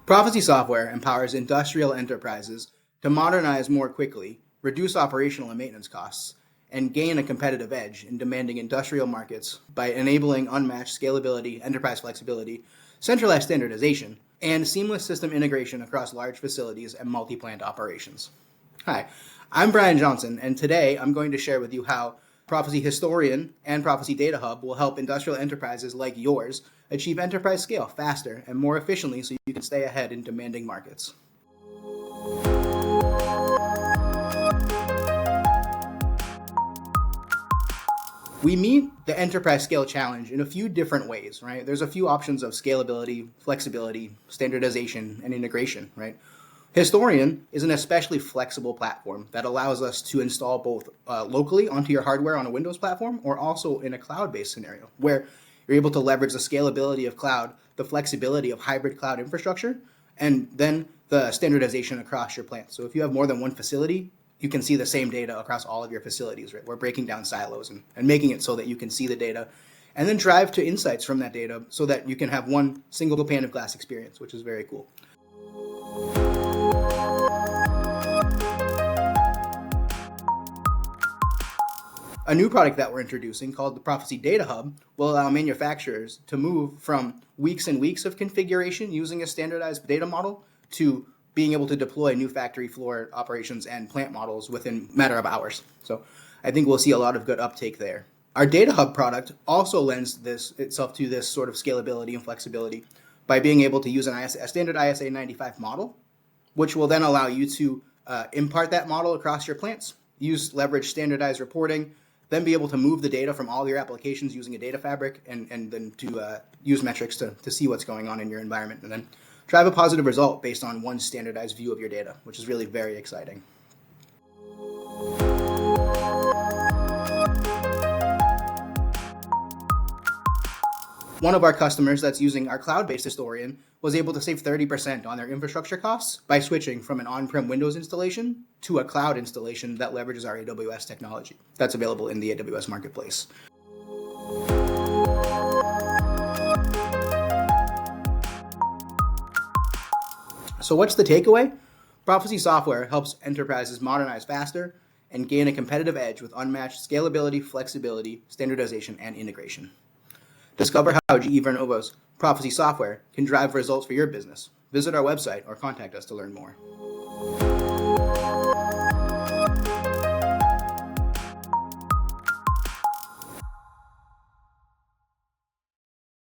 Proficy Software empowers industrial enterprises to modernize more quickly, reduce operational and maintenance costs, and gain a competitive edge in demanding industrial markets by enabling unmatched scalability, enterprise flexibility, centralized standardization, and seamless system integration across large facilities and multi-plant operations. Hi, I'm Brian Johnson, and today I'm going to share with you how Proficy Historian and Proficy Data Hub will help industrial enterprises like yours achieve enterprise scale faster and more efficiently so you can stay ahead in demanding markets. We meet the enterprise scale challenge in a few different ways, right? There's a few options of scalability, flexibility, standardization, and integration, right? Historian is an especially flexible platform that allows us to install both locally onto your hardware on a Windows platform or also in a cloud-based scenario where you're able to leverage the scalability of cloud, the flexibility of hybrid cloud infrastructure, and then the standardization across your plant. So if you have more than one facility, you can see the same data across all of your facilities, right? We're breaking down silos and making it so that you can see the data and then drive to insights from that data so that you can have one single pane of glass experience, which is very cool. A new product that we're introducing called the Proficy Data Hub will allow manufacturers to move from weeks and weeks of configuration using a standardized data model to being able to deploy new factory floor operations and plant models within a matter of hours. So I think we'll see a lot of good uptake there. Our Data Hub product also lends itself to this sort of scalability and flexibility by being able to use a standard ISA 95 model, which will then allow you to impart that model across your plants, leverage standardized reporting, then be able to move the data from all your applications using a data fabric and then to use metrics to see what's going on in your environment and then drive a positive result based on one standardized view of your data, which is really very exciting. One of our customers that's using our cloud-based Historian was able to save 30% on their infrastructure costs by switching from an on-prem Windows installation to a cloud installation that leverages our AWS technology. That's available in the AWS marketplace. So what's the takeaway? Proficy Software helps enterprises modernize faster and gain a competitive edge with unmatched scalability, flexibility, standardization, and integration. Discover how GE Vernova's Proficy Software can drive results for your business. Visit our website or contact us to learn more.